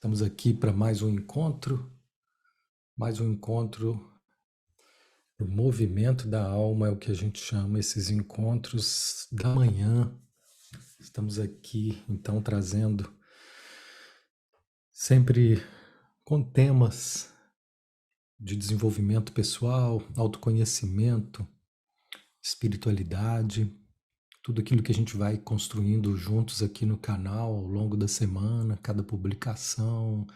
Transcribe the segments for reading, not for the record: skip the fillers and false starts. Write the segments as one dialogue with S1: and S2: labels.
S1: Estamos aqui para mais um encontro, o movimento da alma é o que a gente chama esses encontros da manhã. Estamos aqui, então, trazendo sempre com temas de desenvolvimento pessoal, autoconhecimento, espiritualidade, tudo aquilo que a gente vai construindo juntos aqui no canal ao longo da semana, cada publicação,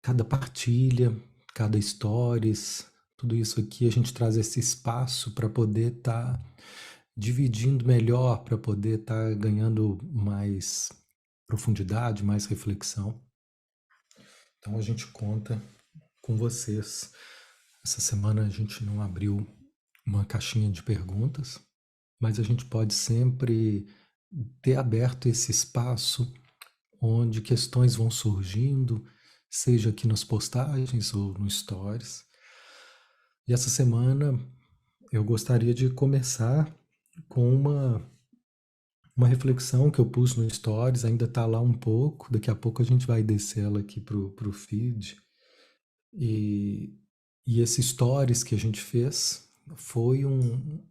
S1: cada partilha, cada stories, tudo isso aqui a gente traz esse espaço para poder estar dividindo melhor, para poder estar ganhando mais profundidade, mais reflexão. Então a gente conta com vocês. Essa semana a gente não abriu uma caixinha de perguntas, mas a gente pode sempre ter aberto esse espaço onde questões vão surgindo, seja aqui nas postagens ou no Stories. E essa semana eu gostaria de começar com uma reflexão que eu pus no Stories, ainda está lá um pouco, daqui a pouco a gente vai descer ela aqui pro feed. E esse Stories que a gente fez foi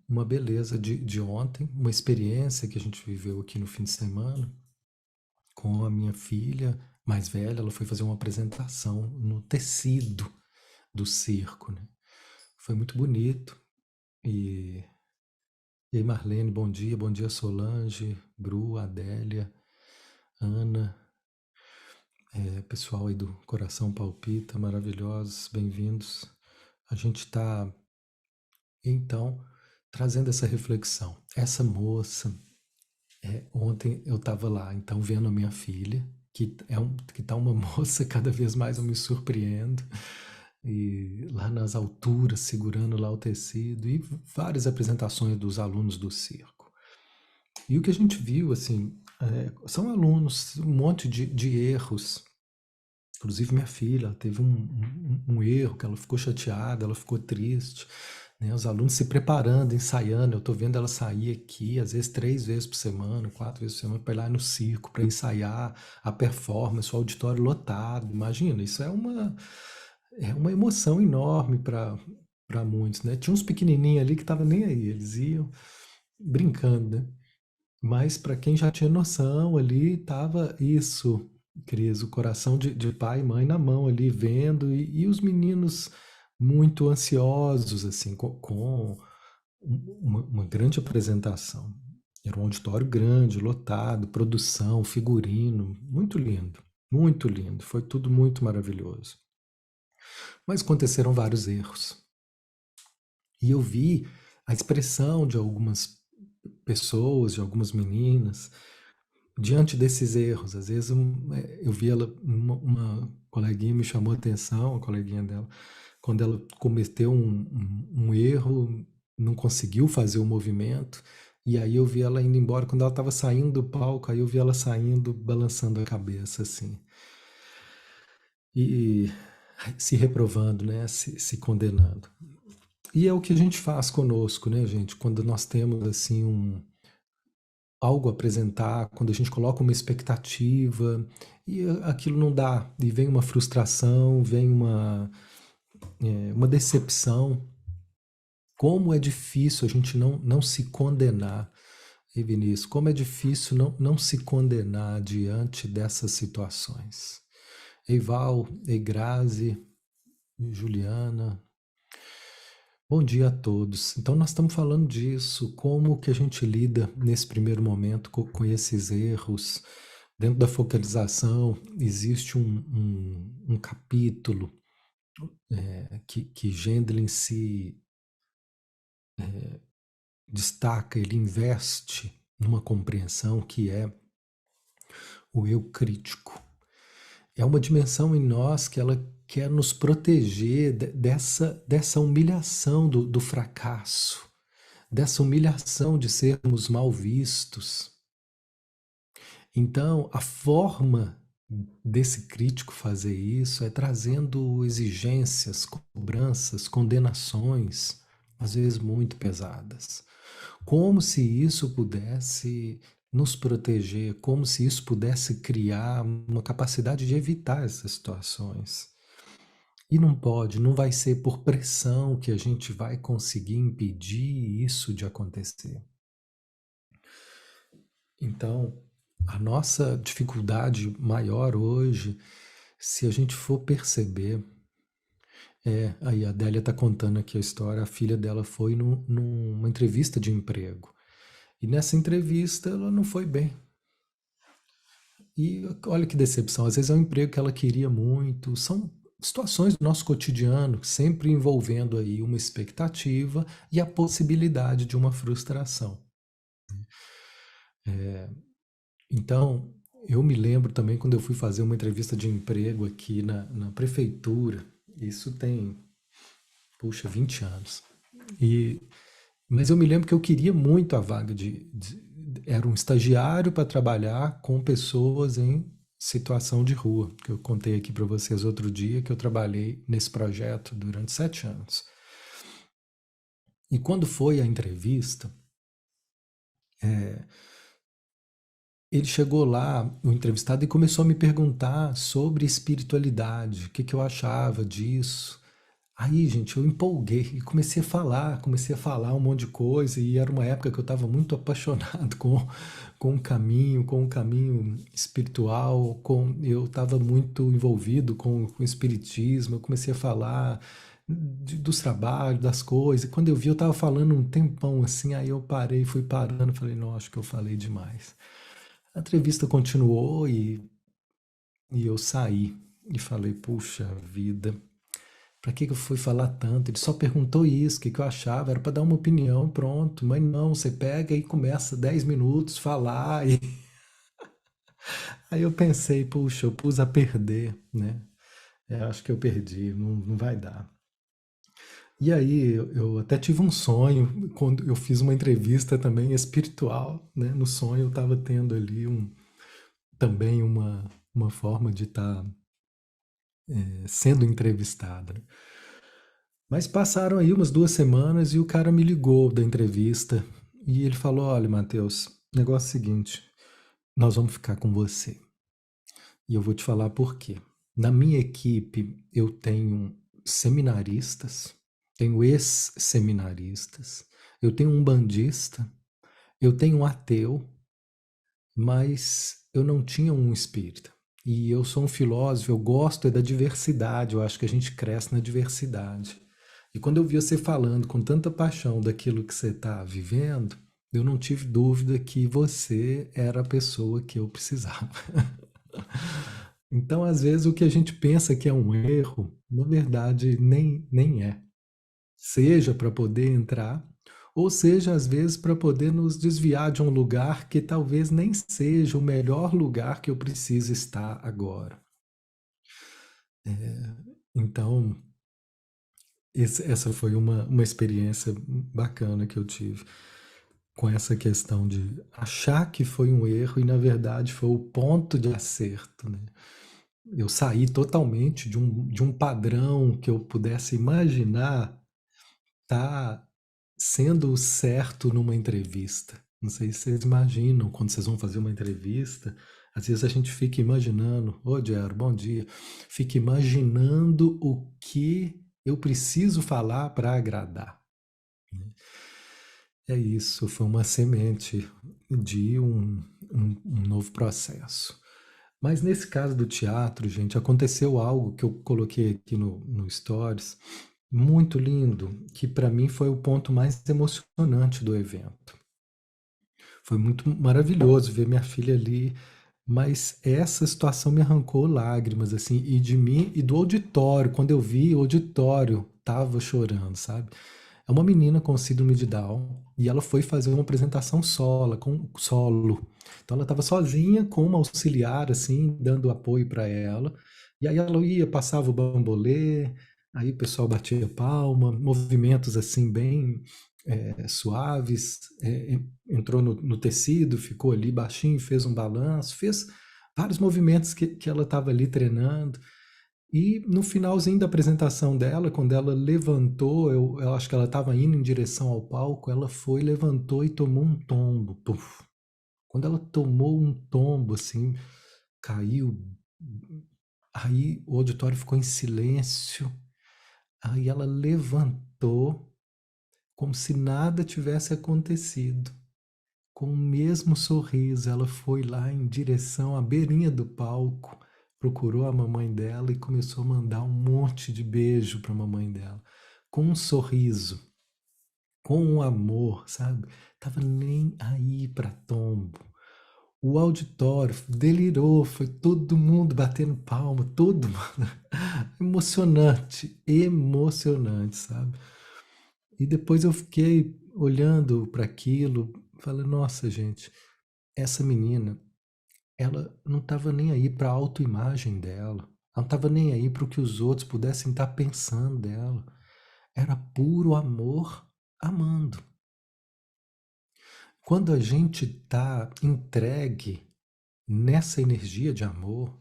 S1: uma beleza de ontem, uma experiência que a gente viveu aqui no fim de semana com a minha filha mais velha. Ela foi fazer uma apresentação no tecido do circo, né? Foi muito bonito. E aí, Marlene, bom dia Solange, Bru, Adélia, Ana, pessoal aí do Coração Palpita, maravilhosos, bem-vindos. A gente está, então, trazendo essa reflexão. Essa moça, ontem eu estava lá, então, vendo a minha filha, que tá uma moça, cada vez mais eu me surpreendo, e lá nas alturas, segurando lá o tecido, e várias apresentações dos alunos do circo. E o que a gente viu, assim, são alunos, um monte de erros. Inclusive minha filha, ela teve um erro, que ela ficou chateada, ela ficou triste, né? Os alunos se preparando, ensaiando. Eu estou vendo ela sair aqui, às vezes 3 vezes por semana, 4 vezes por semana, para ir lá no circo, para ensaiar a performance, o auditório lotado. Imagina, isso é uma emoção enorme para muitos, né? Tinha uns pequenininhos ali que estavam nem aí, eles iam brincando, né? Mas para quem já tinha noção ali, tava isso, Cris, o coração de pai e mãe na mão ali, vendo, e os meninos muito ansiosos, assim, com uma grande apresentação. Era um auditório grande, lotado, produção, figurino, muito lindo, foi tudo muito maravilhoso. Mas aconteceram vários erros. E eu vi a expressão de algumas pessoas, de algumas meninas, diante desses erros. Às vezes eu vi ela, uma coleguinha me chamou a atenção, a coleguinha dela, quando ela cometeu um erro, não conseguiu fazer o movimento, e aí eu vi ela indo embora. Quando ela estava saindo do palco, aí eu vi ela saindo, balançando a cabeça, assim, e se reprovando, né, se condenando. E é o que a gente faz conosco, né, gente? Quando nós temos, assim, algo a apresentar, quando a gente coloca uma expectativa e aquilo não dá, e vem uma frustração, vem uma decepção. Como é difícil a gente não se condenar, e Vinícius, como é difícil não se condenar diante dessas situações. Eival, Eigrazi, Juliana, bom dia a todos. Então nós estamos falando disso, como que a gente lida nesse primeiro momento com esses erros. Dentro da focalização existe um capítulo que Gendlin se destaca, ele investe numa compreensão que é o eu crítico. É uma dimensão em nós que ela quer nos proteger dessa humilhação do fracasso, dessa humilhação de sermos mal vistos. Então, a forma desse crítico fazer isso é trazendo exigências, cobranças, condenações, às vezes muito pesadas. Como se isso pudesse nos proteger, como se isso pudesse criar uma capacidade de evitar essas situações. E não pode, não vai ser por pressão que a gente vai conseguir impedir isso de acontecer. Então, a nossa dificuldade maior hoje, se a gente for perceber, aí a Adélia está contando aqui a história, a filha dela foi numa entrevista de emprego. E nessa entrevista ela não foi bem. E olha que decepção, às vezes é um emprego que ela queria muito, são situações do nosso cotidiano, sempre envolvendo aí uma expectativa e a possibilidade de uma frustração. Então, eu me lembro também quando eu fui fazer uma entrevista de emprego aqui na prefeitura, isso tem, puxa, 20 anos. Mas eu me lembro que eu queria muito a vaga era um estagiário para trabalhar com pessoas em situação de rua, que eu contei aqui para vocês outro dia, que eu trabalhei nesse projeto durante 7 anos. E quando foi a entrevista, ele chegou lá, o entrevistado, e começou a me perguntar sobre espiritualidade, o que, que eu achava disso. Aí, gente, eu empolguei e comecei a falar um monte de coisa, e era uma época que eu estava muito apaixonado com o caminho espiritual, eu estava muito envolvido com o espiritismo, eu comecei a falar dos trabalhos, das coisas, e quando eu vi, eu estava falando um tempão assim, aí eu parei, fui parando, falei, não, acho que eu falei demais. A entrevista continuou e eu saí e falei, puxa vida, pra que eu fui falar tanto? Ele só perguntou isso, o que eu achava, era para dar uma opinião, pronto. Mas não, você pega e começa 10 minutos falar. Aí eu pensei, puxa, eu pus a perder, né? Acho que eu perdi, não vai dar. E aí eu até tive um sonho, quando eu fiz uma entrevista também espiritual, né? No sonho eu estava tendo ali também uma forma de estar sendo entrevistada. Mas passaram aí umas 2 semanas e o cara me ligou da entrevista e ele falou: Olha, Matheus, negócio é o seguinte, nós vamos ficar com você. E eu vou te falar por quê. Na minha equipe eu tenho seminaristas, tenho ex-seminaristas, eu tenho um bandista, eu tenho um ateu, mas eu não tinha um espírita. E eu sou um filósofo, eu gosto da diversidade, eu acho que a gente cresce na diversidade. E quando eu vi você falando com tanta paixão daquilo que você está vivendo, eu não tive dúvida que você era a pessoa que eu precisava. Então, às vezes, o que a gente pensa que é um erro, na verdade, nem é. Seja para poder entrar, ou seja, às vezes, para poder nos desviar de um lugar que talvez nem seja o melhor lugar que eu preciso estar agora. Então, essa foi uma experiência bacana que eu tive com essa questão de achar que foi um erro e, na verdade, foi o ponto de acerto, né? Eu saí totalmente de um padrão que eu pudesse imaginar tá sendo certo numa entrevista. Não sei se vocês imaginam quando vocês vão fazer uma entrevista. Às vezes a gente fica imaginando, ô Diário, bom dia. Fica imaginando o que eu preciso falar para agradar. É isso, foi uma semente de um novo processo. Mas nesse caso do teatro, gente, aconteceu algo que eu coloquei aqui no Stories, muito lindo, que para mim foi o ponto mais emocionante do evento. Foi muito maravilhoso ver minha filha ali, mas essa situação me arrancou lágrimas, assim, e de mim e do auditório. Quando eu vi, o auditório tava chorando, sabe? É uma menina com síndrome de Down e ela foi fazer uma apresentação solo. Então ela estava sozinha com uma auxiliar, assim, dando apoio para ela. E aí ela ia, passava o bambolê, aí o pessoal batia palma, movimentos assim bem suaves, entrou no tecido, ficou ali baixinho, fez um balanço, fez vários movimentos que ela estava ali treinando. E no finalzinho da apresentação dela, quando ela levantou, eu acho que ela estava indo em direção ao palco, ela foi, levantou e tomou um tombo. Puf. Quando ela tomou um tombo, assim, caiu, aí o auditório ficou em silêncio, aí ela levantou como se nada tivesse acontecido. Com o mesmo sorriso, ela foi lá em direção à beirinha do palco, procurou a mamãe dela e começou a mandar um monte de beijo para a mamãe dela, com um sorriso, com um amor, sabe? Tava nem aí para tombo. O auditório delirou, foi todo mundo batendo palma, todo mundo. Emocionante, emocionante, sabe? E depois eu fiquei olhando para aquilo, falei, nossa, gente, essa menina, ela não estava nem aí para a autoimagem dela. Ela não estava nem aí para o que os outros pudessem estar pensando dela. Era puro amor amando. Quando a gente está entregue nessa energia de amor,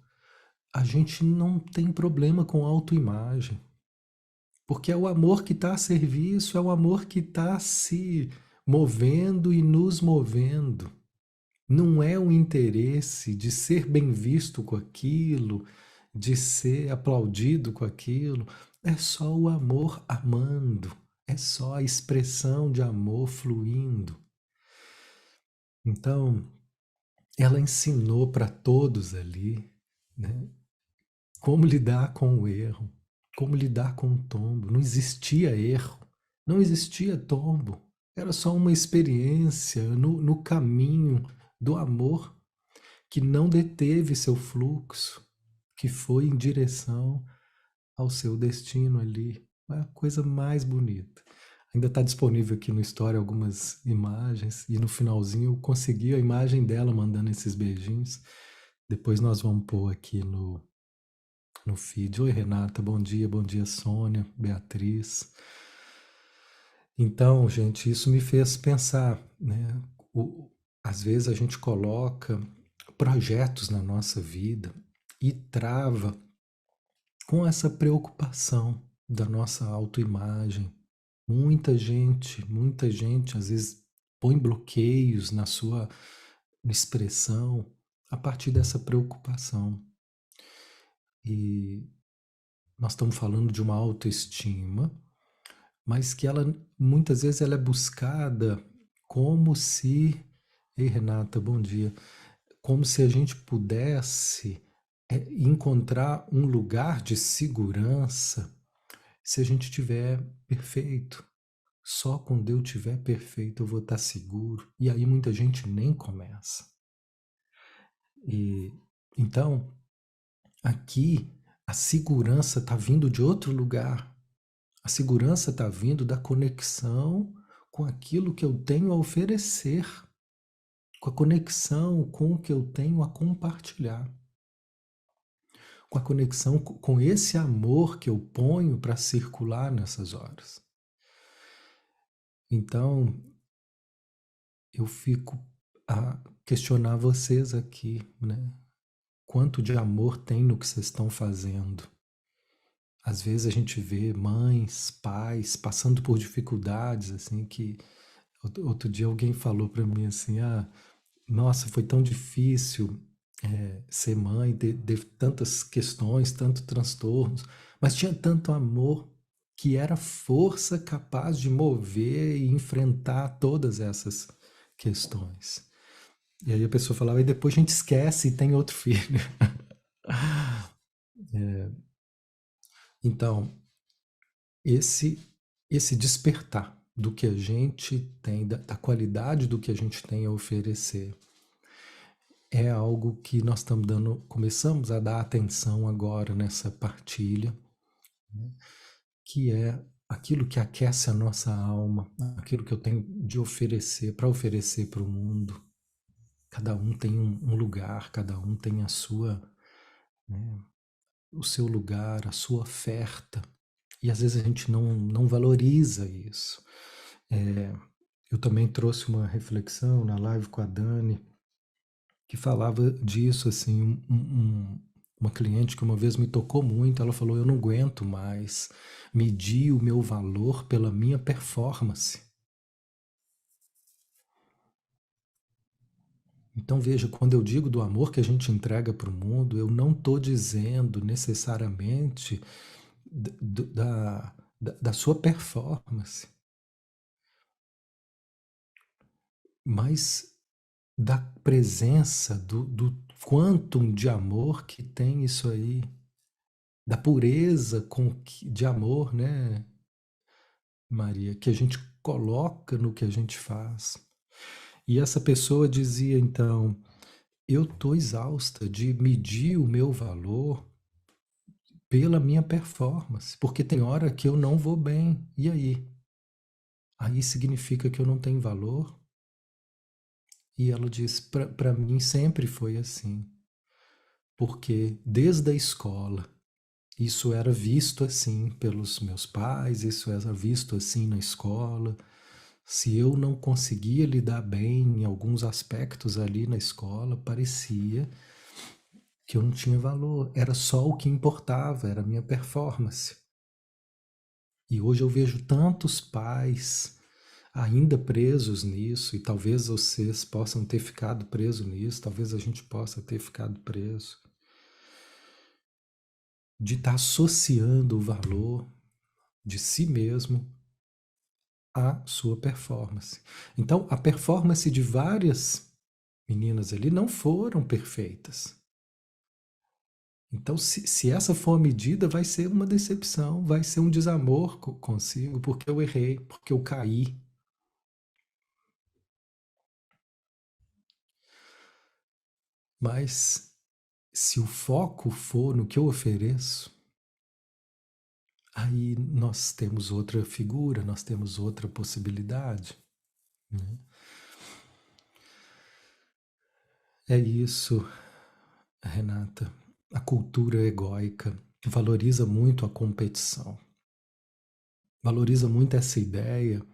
S1: a gente não tem problema com autoimagem. Porque é o amor que está a serviço, é o amor que está se movendo e nos movendo. Não é o interesse de ser bem visto com aquilo, de ser aplaudido com aquilo. É só o amor amando. É só a expressão de amor fluindo. Então, ela ensinou para todos ali, né, como lidar com o erro, como lidar com o tombo. Não existia erro, não existia tombo. Era só uma experiência no caminho do amor que não deteve seu fluxo, que foi em direção ao seu destino ali. É a coisa mais bonita. Ainda está disponível aqui no Story algumas imagens, e no finalzinho eu consegui a imagem dela mandando esses beijinhos. Depois nós vamos pôr aqui no feed. Oi, Renata, bom dia, Sônia, Beatriz. Então, gente, isso me fez pensar, né? Às vezes a gente coloca projetos na nossa vida e trava com essa preocupação da nossa autoimagem. Muita gente às vezes põe bloqueios na sua expressão a partir dessa preocupação. E nós estamos falando de uma autoestima, mas que ela muitas vezes ela é buscada como se, ei Renata, bom dia, como se a gente pudesse encontrar um lugar de segurança se a gente tiver perfeito. Só quando eu tiver perfeito eu vou estar seguro. E aí muita gente nem começa. E então aqui a segurança está vindo de outro lugar. A segurança está vindo da conexão com aquilo que eu tenho a oferecer, com a conexão com o que eu tenho a compartilhar, com a conexão com esse amor que eu ponho para circular nessas horas. Então, eu fico a questionar vocês aqui, né? Quanto de amor tem no que vocês estão fazendo? Às vezes a gente vê mães, pais passando por dificuldades, assim, que outro dia alguém falou para mim assim, nossa, foi tão difícil ser mãe, de tantas questões, tantos transtornos, mas tinha tanto amor que era força capaz de mover e enfrentar todas essas questões. E aí a pessoa falava, e depois a gente esquece e tem outro filho. Então, esse despertar do que a gente tem, da qualidade do que a gente tem a oferecer, é algo que nós estamos começamos a dar atenção agora nessa partilha, né? Que é aquilo que aquece a nossa alma, aquilo que eu tenho de oferecer, para oferecer para o mundo. Cada um tem um lugar, cada um tem a sua, né, o seu lugar, a sua oferta. E às vezes a gente não valoriza isso. Eu também trouxe uma reflexão na live com a Dani, que falava disso, assim, uma cliente que uma vez me tocou muito, ela falou, eu não aguento mais medir o meu valor pela minha performance. Então veja, quando eu digo do amor que a gente entrega para o mundo, eu não estou dizendo necessariamente da sua performance, mas da presença, do quantum de amor que tem isso aí, da pureza de amor, né, Maria, que a gente coloca no que a gente faz. E essa pessoa dizia então: eu estou exausta de medir o meu valor pela minha performance, porque tem hora que eu não vou bem. E aí? Aí significa que eu não tenho valor? E ela diz: para mim sempre foi assim, porque desde a escola isso era visto assim pelos meus pais, isso era visto assim na escola. Se eu não conseguia lidar bem em alguns aspectos ali na escola, parecia que eu não tinha valor. Era só o que importava, era a minha performance. E hoje eu vejo tantos pais ainda presos nisso, e talvez vocês possam ter ficado presos nisso, talvez a gente possa ter ficado preso, de estar associando o valor de si mesmo à sua performance. Então, a performance de várias meninas ali não foram perfeitas. Então, se essa for a medida, vai ser uma decepção, vai ser um desamor consigo, porque eu errei, porque eu caí. Mas se o foco for no que eu ofereço, aí nós temos outra figura, nós temos outra possibilidade. Né? É isso, Renata. A cultura egóica valoriza muito a competição, valoriza muito essa ideia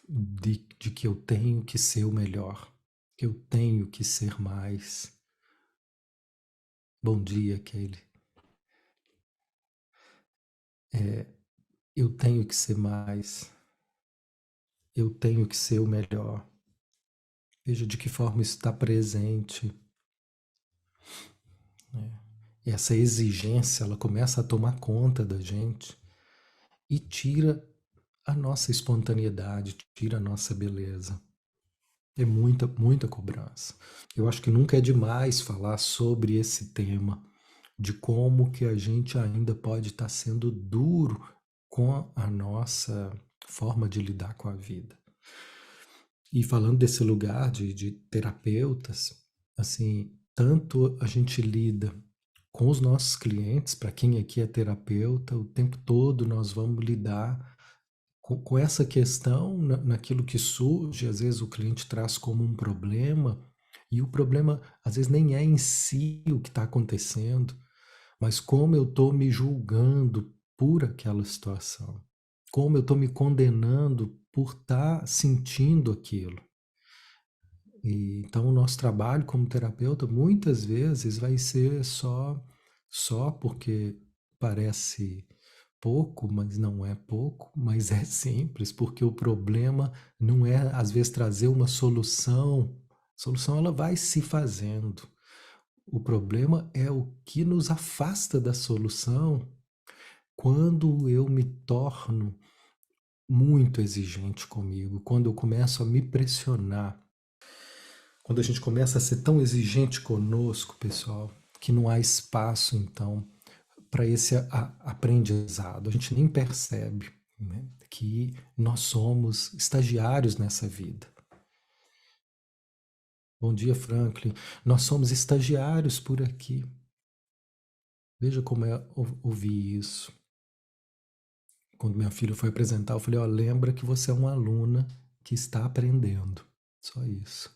S1: de que eu tenho que ser o melhor, que eu tenho que ser mais. Bom dia, Kelly. Eu tenho que ser mais, eu tenho que ser o melhor. Veja de que forma isso está presente. Né? E essa exigência, ela começa a tomar conta da gente e tira a nossa espontaneidade, tira a nossa beleza. É muita, muita cobrança. Eu acho que nunca é demais falar sobre esse tema, de como que a gente ainda pode estar sendo duro com a nossa forma de lidar com a vida. E falando desse lugar de terapeutas, assim, tanto a gente lida com os nossos clientes, para quem aqui é terapeuta, o tempo todo nós vamos lidar com essa questão naquilo que surge, às vezes o cliente traz como um problema, e o problema às vezes nem é em si o que está acontecendo, mas como eu estou me julgando por aquela situação, como eu estou me condenando por estar sentindo aquilo. E, então, o nosso trabalho como terapeuta muitas vezes vai ser só porque parece pouco, mas não é pouco, mas é simples, porque o problema não é às vezes trazer uma solução. A solução ela vai se fazendo. O problema é o que nos afasta da solução quando eu me torno muito exigente comigo, quando eu começo a me pressionar. Quando a gente começa a ser tão exigente conosco, pessoal, que não há espaço, então, para esse aprendizado. A gente nem percebe, né, que nós somos estagiários nessa vida. Bom dia, Franklin. Nós somos estagiários por aqui. Veja como é ouvir isso. Quando minha filha foi apresentar, eu falei: ó, lembra que você é uma aluna que está aprendendo. Só isso.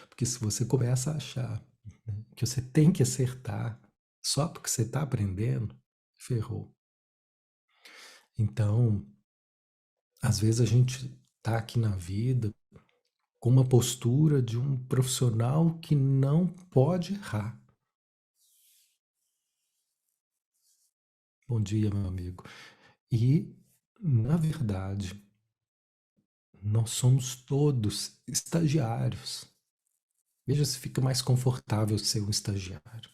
S1: Porque se você começa a achar, né, que você tem que acertar só porque você está aprendendo, ferrou. Então, às vezes a gente está aqui na vida com uma postura de um profissional que não pode errar. Bom dia, meu amigo. E, na verdade, nós somos todos estagiários. Veja se fica mais confortável ser um estagiário.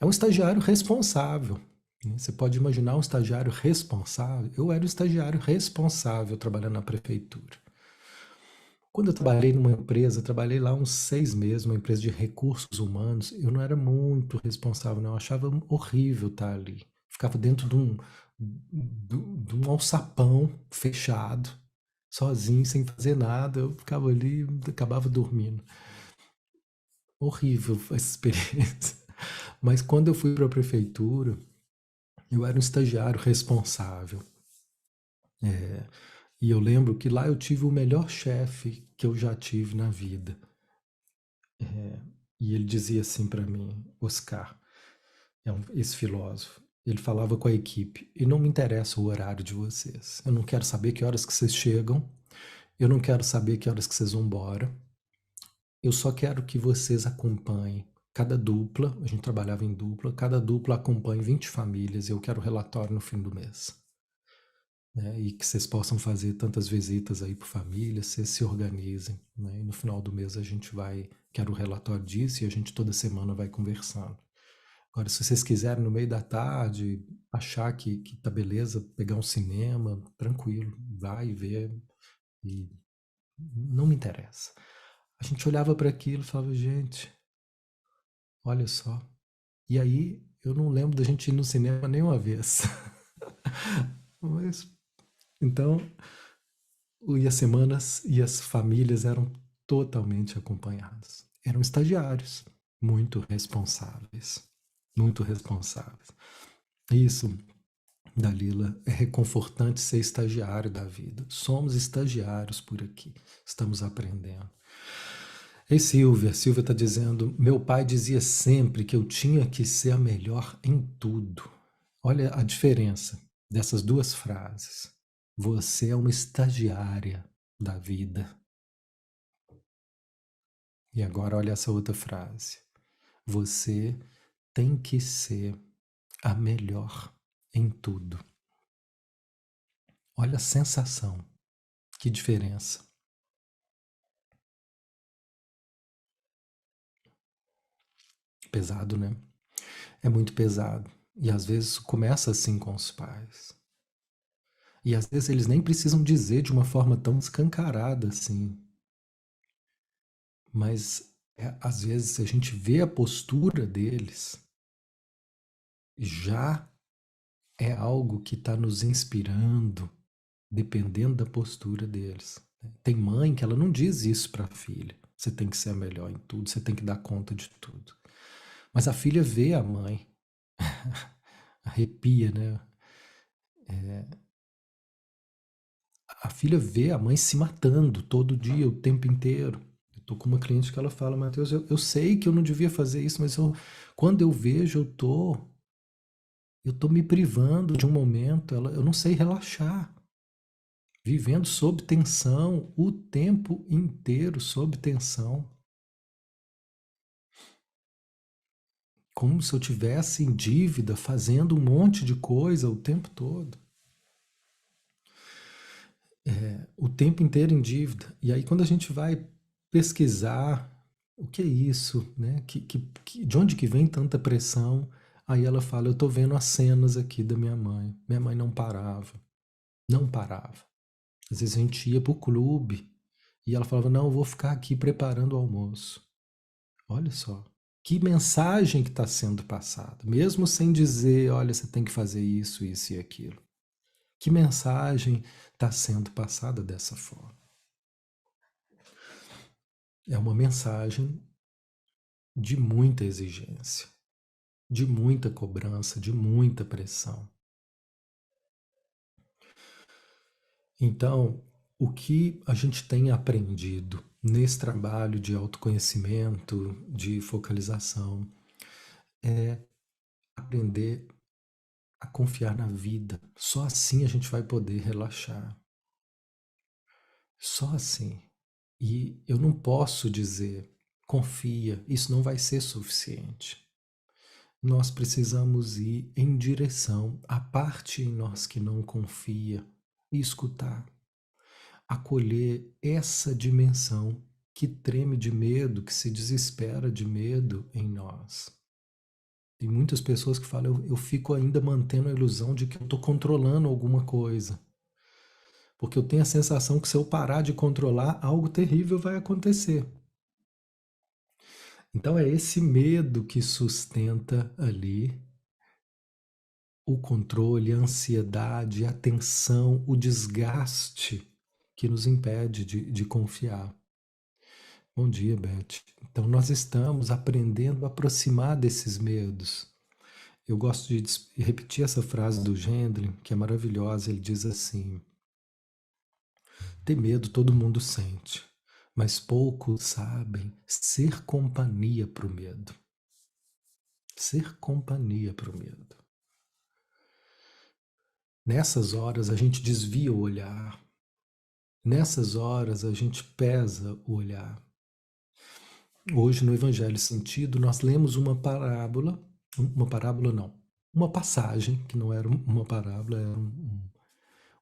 S1: É um estagiário responsável. Né? Você pode imaginar um estagiário responsável. Eu era um estagiário responsável trabalhando na prefeitura. Quando eu trabalhei numa empresa, trabalhei lá uns 6 meses, uma empresa de recursos humanos, eu não era muito responsável, não. Eu achava horrível estar ali. Ficava dentro de um alçapão fechado, sozinho, sem fazer nada. Eu ficava ali, acabava dormindo. Horrível essa experiência. Mas quando eu fui para a prefeitura, eu era um estagiário responsável. E eu lembro que lá eu tive o melhor chefe que eu já tive na vida. E ele dizia assim para mim, Oscar, esse filósofo, ele falava com a equipe, e não me interessa o horário de vocês. Eu não quero saber que horas que vocês chegam, eu não quero saber que horas que vocês vão embora. Eu só quero que vocês acompanhem cada dupla, a gente trabalhava em dupla, cada dupla acompanhe 20 famílias e eu quero relatório no fim do mês. Né? E que vocês possam fazer tantas visitas aí por família, vocês se organizem. Né? E no final do mês a gente vai, quero o relatório disso e a gente toda semana vai conversando. Agora, se vocês quiserem no meio da tarde achar que tá beleza, pegar um cinema, tranquilo, vai ver e não me interessa. A gente olhava para aquilo e falava, gente, olha só. E aí eu não lembro da gente ir no cinema nenhuma vez. Mas então, e as semanas e as famílias eram totalmente acompanhadas. Eram estagiários, muito responsáveis. Muito responsáveis. Isso, Dalila, é reconfortante ser estagiário da vida. Somos estagiários por aqui, estamos aprendendo. Ei, Silvia, Silvia está dizendo: meu pai dizia sempre que eu tinha que ser a melhor em tudo. Olha a diferença dessas duas frases. Você é uma estagiária da vida. E agora olha essa outra frase. Você tem que ser a melhor em tudo. Olha a sensação. Que diferença. Pesado, né? É muito pesado. E às vezes começa assim com os pais. E às vezes eles nem precisam dizer de uma forma tão escancarada assim. Mas às vezes a gente vê a postura deles, já é algo que está nos inspirando, dependendo da postura deles. Tem mãe que ela não diz isso para a filha. Você tem que ser a melhor em tudo, você tem que dar conta de tudo. Mas a filha vê a mãe, arrepia, né? A filha vê a mãe se matando todo dia, o tempo inteiro. Eu tô com uma cliente que ela fala, Matheus, eu sei que eu não devia fazer isso, mas quando eu vejo, eu tô me privando de um momento, eu não sei relaxar. Vivendo sob tensão, o tempo inteiro sob tensão. Como se eu tivesse em dívida, fazendo um monte de coisa o tempo todo. O tempo inteiro em dívida. E aí, quando a gente vai pesquisar o que é isso, né? De onde que vem tanta pressão? Aí ela fala: eu tô vendo as cenas aqui da minha mãe. Minha mãe não parava, não parava. Às vezes a gente ia pro clube e ela falava: não, eu vou ficar aqui preparando o almoço. Olha só. Que mensagem que está sendo passada, mesmo sem dizer, olha, você tem que fazer isso, isso e aquilo. Que mensagem está sendo passada dessa forma? É uma mensagem de muita exigência, de muita cobrança, de muita pressão. Então, o que a gente tem aprendido nesse trabalho de autoconhecimento, de focalização, é aprender a confiar na vida. Só assim a gente vai poder relaxar. Só assim. E eu não posso dizer, confia, isso não vai ser suficiente. Nós precisamos ir em direção à parte em nós que não confia e escutar, acolher essa dimensão que treme de medo, que se desespera de medo em nós. Tem muitas pessoas que falam, eu fico ainda mantendo a ilusão de que eu estou controlando alguma coisa. Porque eu tenho a sensação que se eu parar de controlar, algo terrível vai acontecer. Então é esse medo que sustenta ali o controle, a ansiedade, a tensão, o desgaste que nos impede de confiar. Bom dia, Beth. Então nós estamos aprendendo a aproximar desses medos. Eu gosto de repetir essa frase do Gendlin, que é maravilhosa. Ele diz assim: ter medo todo mundo sente, mas poucos sabem ser companhia para o medo. Ser companhia para o medo. Nessas horas a gente desvia o olhar. Nessas horas a gente pesa o olhar. Hoje no Evangelho Sentido nós lemos uma parábola não, uma passagem, que não era uma parábola, era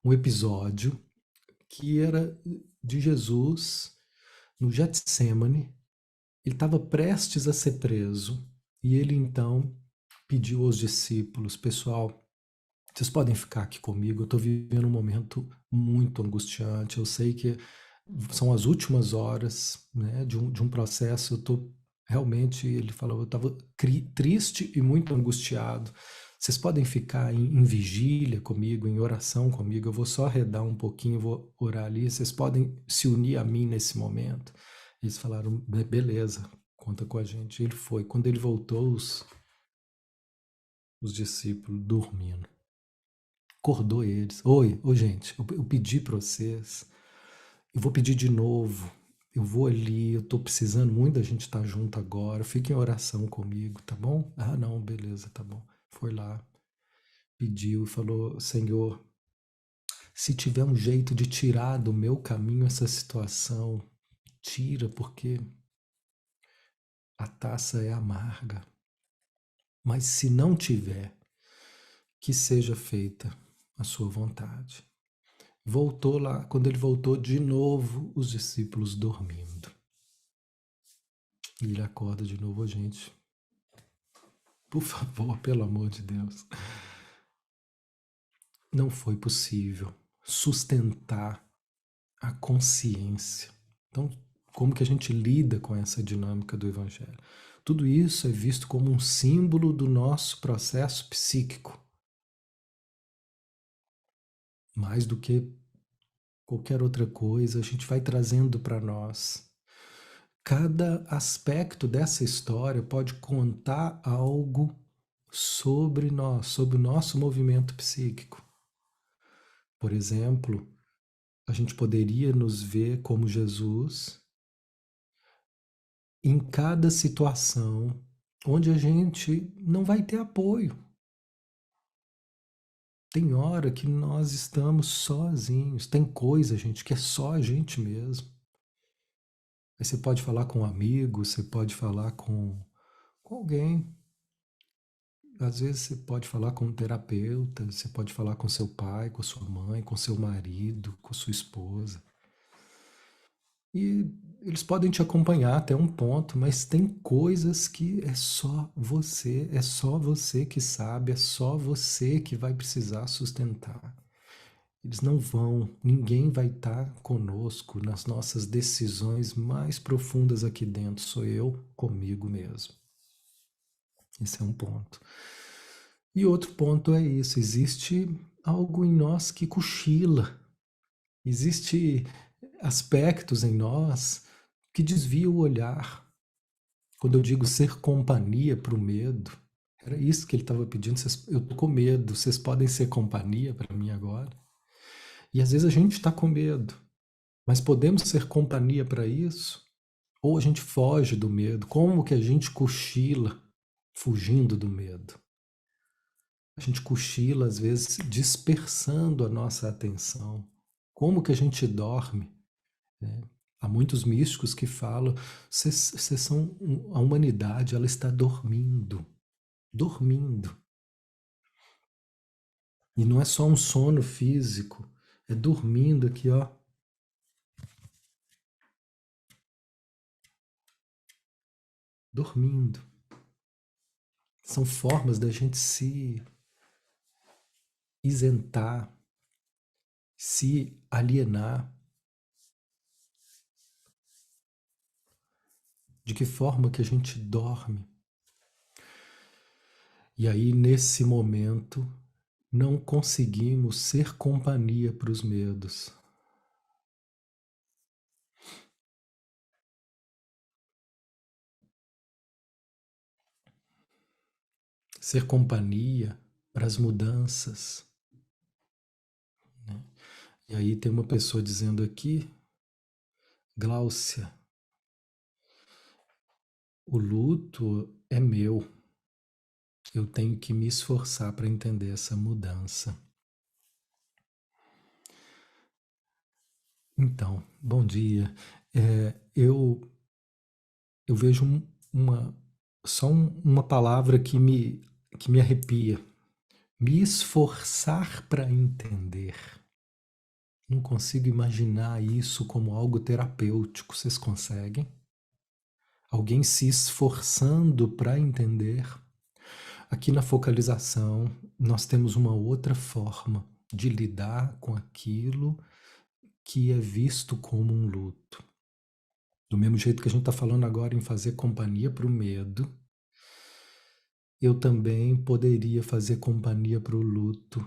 S1: um episódio, que era de Jesus no Getsemane. Ele estava prestes a ser preso e ele então pediu aos discípulos: pessoal, vocês podem ficar aqui comigo, eu estou vivendo um momento muito angustiante, eu sei que são as últimas horas, né, de um processo, eu estou realmente, ele falou, eu estava triste e muito angustiado, vocês podem ficar em vigília comigo, em oração comigo, eu vou só arredar um pouquinho, vou orar ali, vocês podem se unir a mim nesse momento. Eles falaram, beleza, conta com a gente. Ele foi. Quando ele voltou, os discípulos dormindo. Acordou eles. Oi, gente, eu pedi para vocês, eu vou pedir de novo, eu vou ali, eu tô precisando muito da gente estar junto agora, fique em oração comigo, tá bom? Ah, não, beleza, tá bom. Foi lá, pediu e falou, Senhor, se tiver um jeito de tirar do meu caminho essa situação, tira, porque a taça é amarga. Mas se não tiver, que seja feita a sua vontade. Voltou lá, quando ele voltou de novo, os discípulos dormindo. E ele acorda de novo a gente. Por favor, pelo amor de Deus. Não foi possível sustentar a consciência. Então, como que a gente lida com essa dinâmica do Evangelho? Tudo isso é visto como um símbolo do nosso processo psíquico. Mais do que qualquer outra coisa, a gente vai trazendo para nós. Cada aspecto dessa história pode contar algo sobre nós, sobre o nosso movimento psíquico. Por exemplo, a gente poderia nos ver como Jesus em cada situação onde a gente não vai ter apoio. Tem hora que nós estamos sozinhos, tem coisa, gente, que é só a gente mesmo. Aí você pode falar com um amigo, você pode falar com alguém. Às vezes você pode falar com um terapeuta, você pode falar com seu pai, com sua mãe, com seu marido, com sua esposa. E eles podem te acompanhar até um ponto, mas tem coisas que é só você que sabe, é só você que vai precisar sustentar. Eles não vão, ninguém vai estar conosco nas nossas decisões mais profundas aqui dentro, sou eu comigo mesmo. Esse é um ponto. E outro ponto é isso, existe algo em nós que cochila, existe aspectos em nós que desviam o olhar. Quando eu digo ser companhia para o medo, era isso que ele estava pedindo, eu estou com medo, vocês podem ser companhia para mim agora? E às vezes a gente está com medo, mas podemos ser companhia para isso? Ou a gente foge do medo? Como que a gente cochila fugindo do medo? A gente cochila, às vezes, dispersando a nossa atenção. Como que a gente dorme? Né? Há muitos místicos que falam, vocês são a humanidade, ela está dormindo, dormindo. E não é só um sono físico, é dormindo aqui, ó. dormindo. São formas da gente se isentar, se alienar. De que forma que a gente dorme? E aí, nesse momento, não conseguimos ser companhia para os medos. Ser companhia para as mudanças, né? E aí tem uma pessoa dizendo aqui, Gláucia, o luto é meu. Eu tenho que me esforçar para entender essa mudança. Então, bom dia. Eu vejo uma palavra que me arrepia. Me esforçar para entender. Não consigo imaginar isso como algo terapêutico. Vocês conseguem? Alguém se esforçando para entender. Aqui na focalização, nós temos uma outra forma de lidar com aquilo que é visto como um luto. Do mesmo jeito que a gente está falando agora em fazer companhia para o medo, eu também poderia fazer companhia para o luto.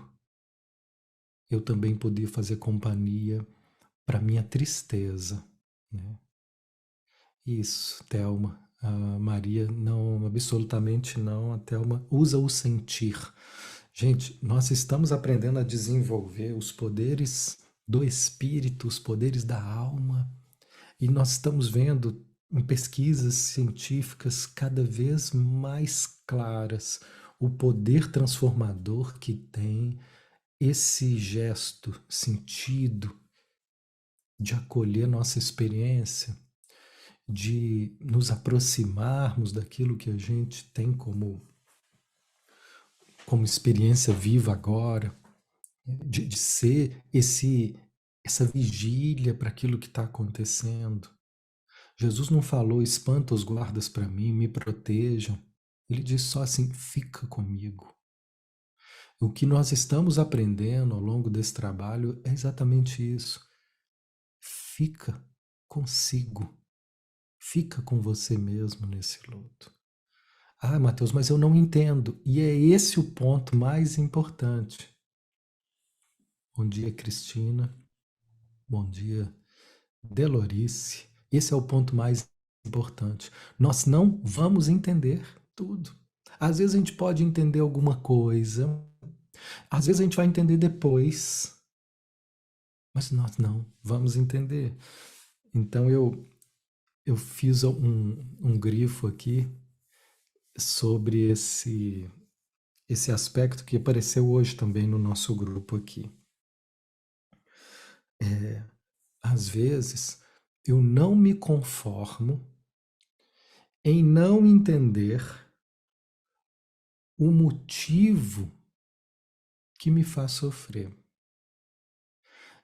S1: Eu também poderia fazer companhia para a minha tristeza, né? Isso, Thelma. A Maria, não, absolutamente não. A Thelma usa o sentir. Gente, nós estamos aprendendo a desenvolver os poderes do espírito, os poderes da alma, e nós estamos vendo em pesquisas científicas cada vez mais claras o poder transformador que tem esse gesto sentido de acolher nossa experiência, de nos aproximarmos daquilo que a gente tem como experiência viva agora, de ser essa vigília para aquilo que está acontecendo. Jesus não falou, espanta os guardas para mim, me protejam. Ele disse só assim, fica comigo. O que nós estamos aprendendo ao longo desse trabalho é exatamente isso. Fica consigo. Fica com você mesmo nesse luto. Ah, Mateus, mas eu não entendo. E é esse o ponto mais importante. Bom dia, Cristina. Bom dia, Delorice. Esse é o ponto mais importante. Nós não vamos entender tudo. Às vezes a gente pode entender alguma coisa, às vezes a gente vai entender depois, mas nós não vamos entender. Então eu fiz um grifo aqui sobre esse aspecto que apareceu hoje também no nosso grupo aqui. Às vezes eu não me conformo em não entender o motivo que me faz sofrer.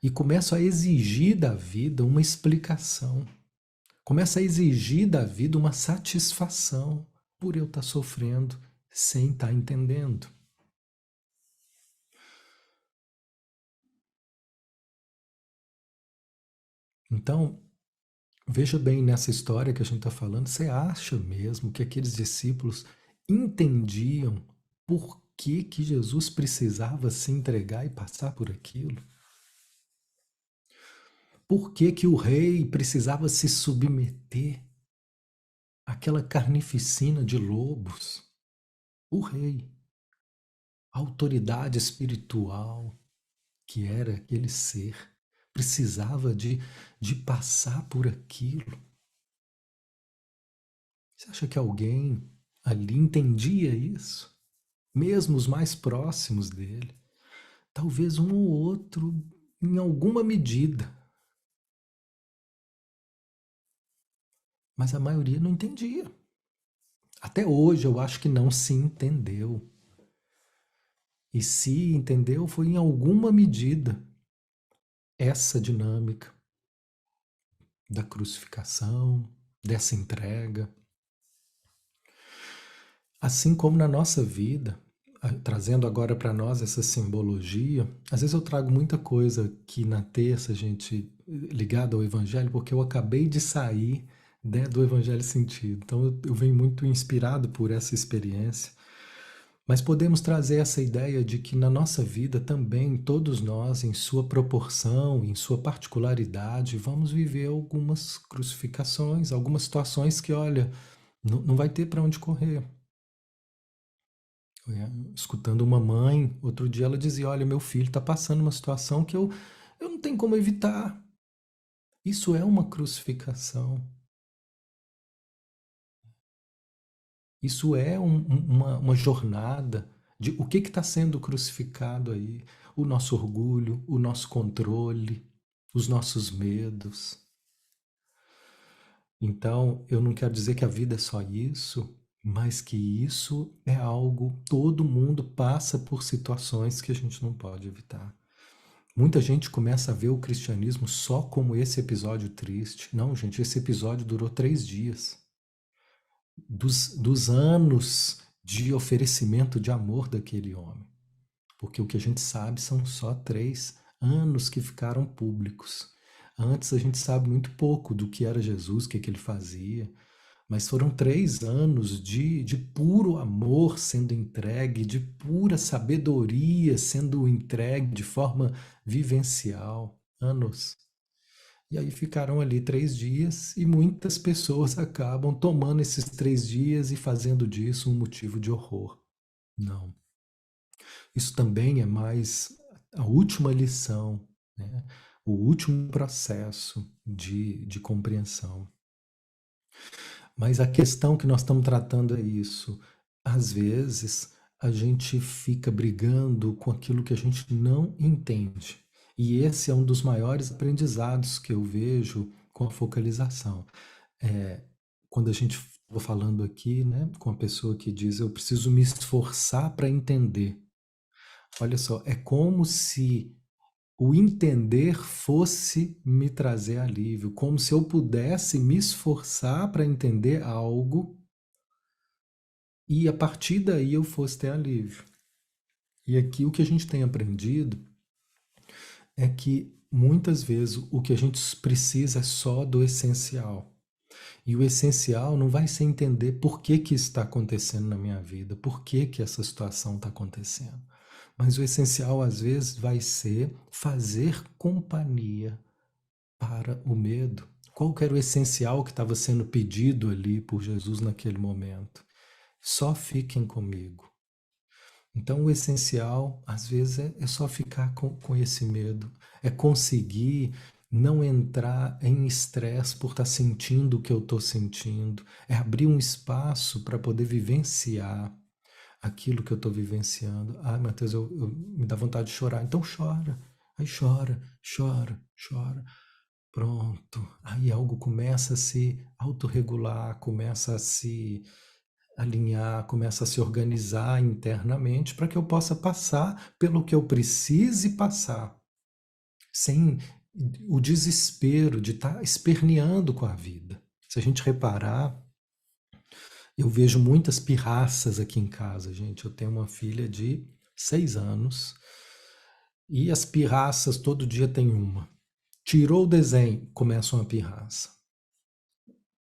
S1: E começo a exigir da vida uma explicação. Começo a exigir da vida uma satisfação por eu estar sofrendo sem estar entendendo. Então, veja bem nessa história que a gente está falando, você acha mesmo que aqueles discípulos entendiam por que Jesus precisava se entregar e passar por aquilo? Por que o rei precisava se submeter àquela carnificina de lobos? O rei, a autoridade espiritual que era aquele ser, precisava de passar por aquilo. Você acha que alguém ali entendia isso? Mesmo os mais próximos dele? Talvez um ou outro, em alguma medida. Mas a maioria não entendia. Até hoje eu acho que não se entendeu. E se entendeu foi em alguma medida essa dinâmica da crucificação, dessa entrega. Assim como na nossa vida, trazendo agora para nós essa simbologia, às vezes eu trago muita coisa que na terça a gente ligada ao Evangelho, porque eu acabei de sair, né, do Evangelho Sentido. Então eu venho muito inspirado por essa experiência. Mas podemos trazer essa ideia de que na nossa vida também, todos nós, em sua proporção, em sua particularidade, vamos viver algumas crucificações, algumas situações que, olha, não vai ter para onde correr. Escutando uma mãe, outro dia ela dizia: olha, meu filho está passando uma situação que eu não tenho como evitar. Isso é uma crucificação. Isso é uma jornada de o que está sendo crucificado aí. O nosso orgulho, o nosso controle, os nossos medos. Então, eu não quero dizer que a vida é só isso, mas que isso é algo, todo mundo passa por situações que a gente não pode evitar. Muita gente começa a ver o cristianismo só como esse episódio triste. Não, gente, esse episódio durou 3 dias. Dos anos de oferecimento de amor daquele homem. Porque o que a gente sabe são só 3 anos que ficaram públicos. Antes a gente sabe muito pouco do que era Jesus, o que, que ele fazia. Mas foram 3 anos de puro amor sendo entregue, de pura sabedoria sendo entregue de forma vivencial. Anos. E aí ficaram ali 3 dias e muitas pessoas acabam tomando esses 3 dias e fazendo disso um motivo de horror. Não. Isso também é mais a última lição, né? O último processo de compreensão. Mas a questão que nós estamos tratando é isso. Às vezes, a gente fica brigando com aquilo que a gente não entende. E esse é um dos maiores aprendizados que eu vejo com a focalização. É, quando a gente estava falando aqui, né, com a pessoa que diz, eu preciso me esforçar para entender. Olha só, é como se o entender fosse me trazer alívio, como se eu pudesse me esforçar para entender algo e a partir daí eu fosse ter alívio. E aqui o que a gente tem aprendido é que muitas vezes o que a gente precisa é só do essencial. E o essencial não vai ser entender por que que isso está acontecendo na minha vida, por que que essa situação está acontecendo. Mas o essencial às vezes vai ser fazer companhia para o medo. Qual que era o essencial que estava sendo pedido ali por Jesus naquele momento? Só fiquem comigo. Então, o essencial, às vezes, é só ficar com esse medo, é conseguir não entrar em estresse por estar sentindo o que eu estou sentindo, é abrir um espaço para poder vivenciar aquilo que eu estou vivenciando. Ah, Matheus, me dá vontade de chorar. Então chora. Aí chora, chora, chora. Pronto. Aí algo começa a se autorregular, começa a se alinhar, começa a se organizar internamente para que eu possa passar pelo que eu precise passar, sem o desespero de estar esperneando com a vida. Se a gente reparar, eu vejo muitas pirraças aqui em casa, gente. Eu tenho uma filha de 6 anos e as pirraças todo dia tem uma. Tirou o desenho, começa uma pirraça.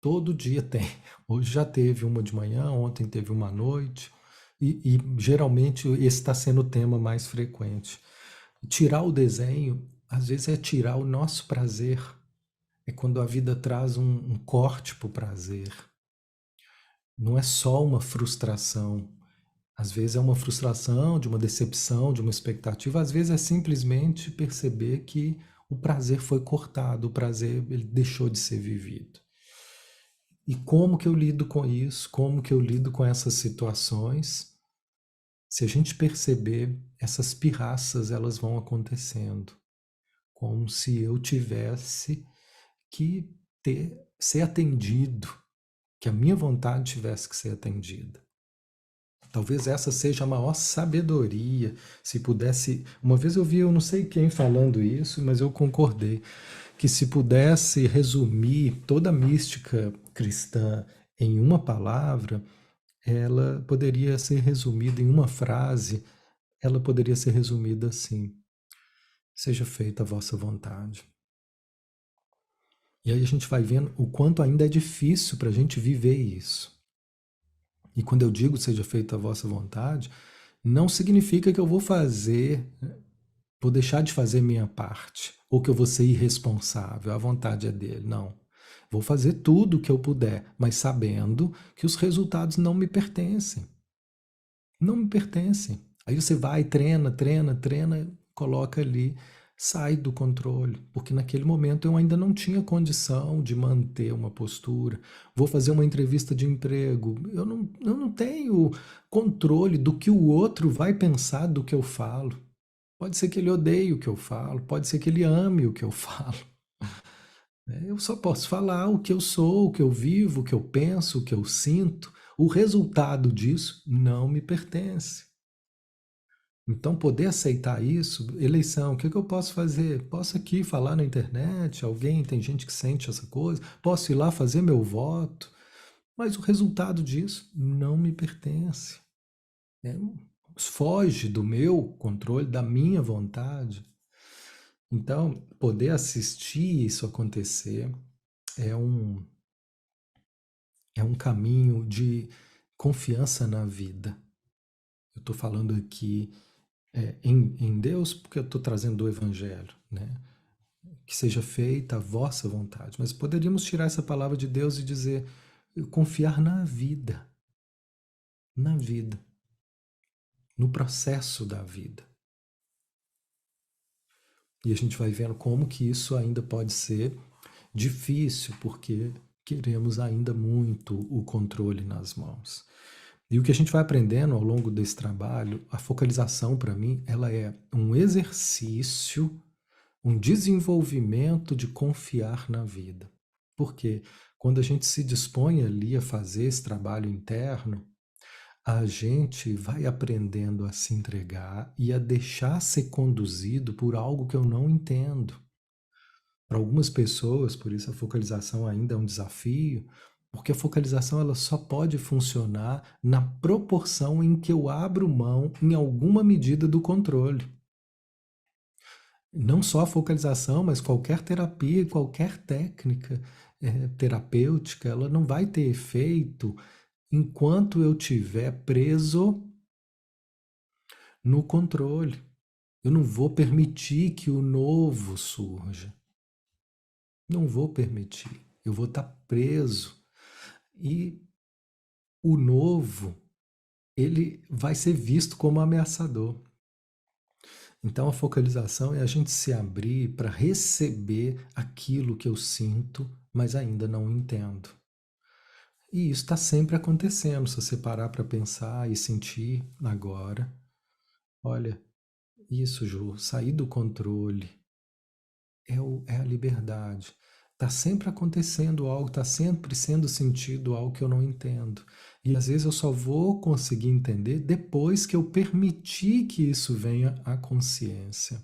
S1: Todo dia tem. Hoje já teve uma de manhã, ontem teve uma à noite. E geralmente esse está sendo o tema mais frequente. Tirar o desenho, às vezes, é tirar o nosso prazer. É quando a vida traz um corte para o prazer. Não é só uma frustração. Às vezes é uma frustração, de uma decepção, de uma expectativa. Às vezes é simplesmente perceber que o prazer foi cortado, o prazer ele deixou de ser vivido. E como que eu lido com isso? Como que eu lido com essas situações? Se a gente perceber, essas pirraças elas vão acontecendo, como se eu tivesse que ser atendido, que a minha vontade tivesse que ser atendida. Talvez essa seja a maior sabedoria, se pudesse. Uma vez eu vi, eu não sei quem falando isso, mas eu concordei, que se pudesse resumir toda a mística cristã em uma palavra, ela poderia ser resumida em uma frase, ela poderia ser resumida assim: seja feita a vossa vontade. E aí a gente vai vendo o quanto ainda é difícil para a gente viver isso. E quando eu digo seja feita a vossa vontade, não significa que eu vou fazer, vou deixar de fazer minha parte, ou que eu vou ser irresponsável, a vontade é dele. Não. Vou fazer tudo o que eu puder, mas sabendo que os resultados não me pertencem. Não me pertencem. Aí você vai, treina, treina, treina, coloca ali, sai do controle, porque naquele momento eu ainda não tinha condição de manter uma postura. Vou fazer uma entrevista de emprego, eu não tenho controle do que o outro vai pensar do que eu falo. Pode ser que ele odeie o que eu falo, pode ser que ele ame o que eu falo. Eu só posso falar o que eu sou, o que eu vivo, o que eu penso, o que eu sinto. O resultado disso não me pertence. Então, poder aceitar isso, eleição, o que eu posso fazer? Posso aqui falar na internet, alguém, tem gente que sente essa coisa, posso ir lá fazer meu voto, mas o resultado disso não me pertence. É, foge do meu controle, da minha vontade. Então, poder assistir isso acontecer é um, é um caminho de confiança na vida. Eu estou falando aqui em Deus porque eu estou trazendo o Evangelho, né? Que seja feita a vossa vontade. Mas poderíamos tirar essa palavra de Deus e dizer confiar na vida, no processo da vida. E a gente vai vendo como que isso ainda pode ser difícil, porque queremos ainda muito o controle nas mãos. E o que a gente vai aprendendo ao longo desse trabalho, a focalização para mim, ela é um exercício, um desenvolvimento de confiar na vida. Porque quando a gente se dispõe ali a fazer esse trabalho interno, a gente vai aprendendo a se entregar e a deixar ser conduzido por algo que eu não entendo. Para algumas pessoas, por isso a focalização ainda é um desafio, porque a focalização ela só pode funcionar na proporção em que eu abro mão, em alguma medida, do controle. Não só a focalização, mas qualquer terapia, qualquer técnica terapêutica, ela não vai ter efeito enquanto eu estiver preso no controle. Eu não vou permitir que o novo surja. Não vou permitir. Eu vou estar preso. E o novo, ele vai ser visto como ameaçador. Então a focalização é a gente se abrir para receber aquilo que eu sinto, mas ainda não entendo. E isso está sempre acontecendo, se você parar para pensar e sentir agora. Olha, isso, Ju, sair do controle é a liberdade. Está sempre acontecendo algo, está sempre sendo sentido algo que eu não entendo. E às vezes eu só vou conseguir entender depois que eu permitir que isso venha à consciência.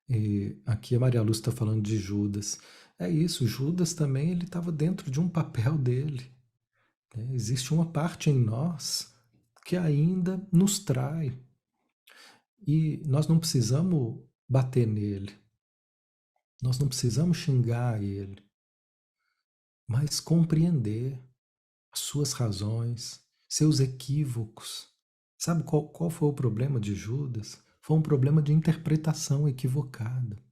S1: E aqui a Maria Lúcia está falando de Judas. É isso, Judas também ele estava dentro de um papel dele. Né? Existe uma parte em nós que ainda nos trai. E nós não precisamos bater nele, nós não precisamos xingar ele, mas compreender as suas razões, seus equívocos. Sabe qual foi o problema de Judas? Foi um problema de interpretação equivocada.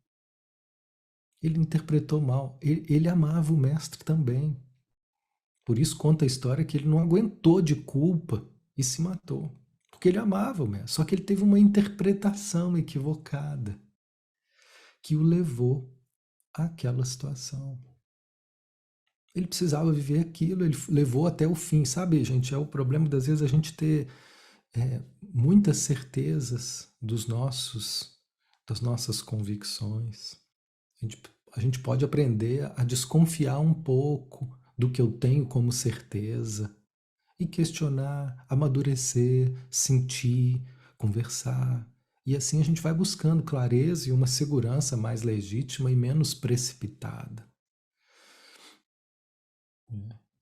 S1: Ele interpretou mal. Ele amava o mestre também. Por isso conta a história que ele não aguentou de culpa e se matou. Porque ele amava o mestre. Só que ele teve uma interpretação equivocada que o levou àquela situação. Ele precisava viver aquilo, ele levou até o fim, sabe, gente? É o problema das vezes a gente ter muitas certezas das nossas convicções. A gente pode aprender a desconfiar um pouco do que eu tenho como certeza e questionar, amadurecer, sentir, conversar. E assim a gente vai buscando clareza e uma segurança mais legítima e menos precipitada.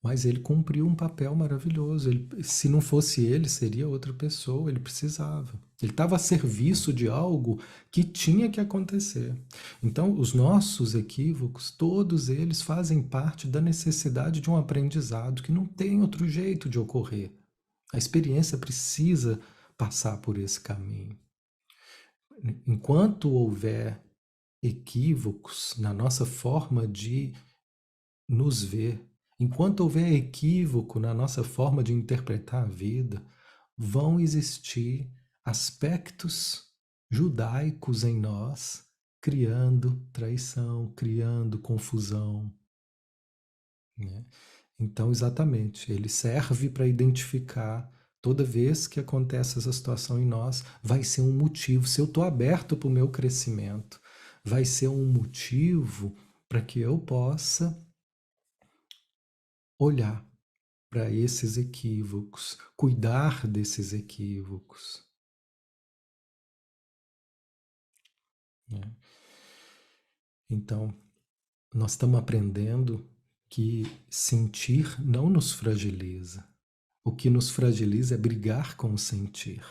S1: Mas ele cumpriu um papel maravilhoso. Se não fosse ele, seria outra pessoa. Ele precisava. Ele estava a serviço de algo que tinha que acontecer. Então, os nossos equívocos, todos eles fazem parte da necessidade de um aprendizado que não tem outro jeito de ocorrer. A experiência precisa passar por esse caminho. Enquanto houver equívocos na nossa forma de nos ver, enquanto houver equívoco na nossa forma de interpretar a vida, vão existir aspectos judaicos em nós, criando traição, criando confusão, né? Então, exatamente, ele serve para identificar toda vez que acontece essa situação em nós, vai ser um motivo. Se eu estou aberto para o meu crescimento, vai ser um motivo para que eu possa olhar para esses equívocos, cuidar desses equívocos, né? Então, nós estamos aprendendo que sentir não nos fragiliza. O que nos fragiliza é brigar com o sentir.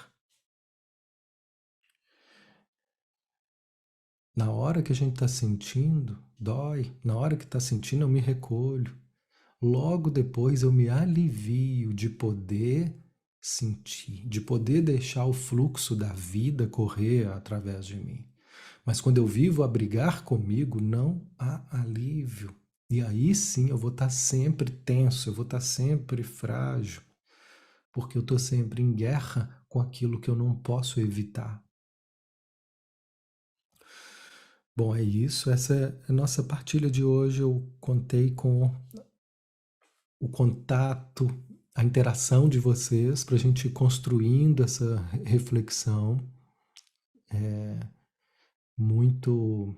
S1: Na hora que a gente está sentindo, dói. Na hora que está sentindo, eu me recolho. Logo depois eu me alivio de poder sentir, de poder deixar o fluxo da vida correr através de mim. Mas quando eu vivo a brigar comigo, não há alívio. E aí sim eu vou estar sempre tenso, eu vou estar sempre frágil, porque eu estou sempre em guerra com aquilo que eu não posso evitar. Bom, é isso. Essa é a nossa partilha de hoje. Eu contei com o contato, a interação de vocês para a gente ir construindo essa reflexão muito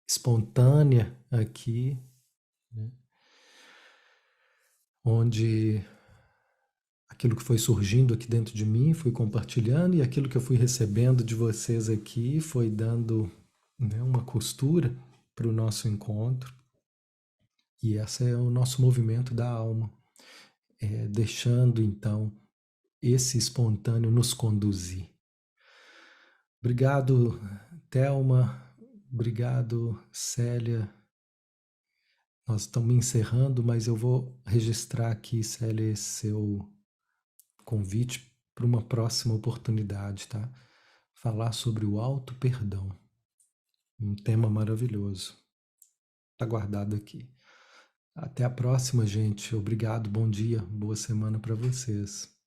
S1: espontânea aqui, né? Onde aquilo que foi surgindo aqui dentro de mim fui compartilhando e aquilo que eu fui recebendo de vocês aqui foi dando, né, uma costura para o nosso encontro. E esse é o nosso movimento da alma, deixando então esse espontâneo nos conduzir. Obrigado, Thelma. Obrigado, Célia. Nós estamos encerrando, mas eu vou registrar aqui, Célia, esse seu convite para uma próxima oportunidade, tá? Falar sobre o auto perdão. Um tema maravilhoso. Está guardado aqui. Até a próxima, gente. Obrigado, bom dia, boa semana para vocês.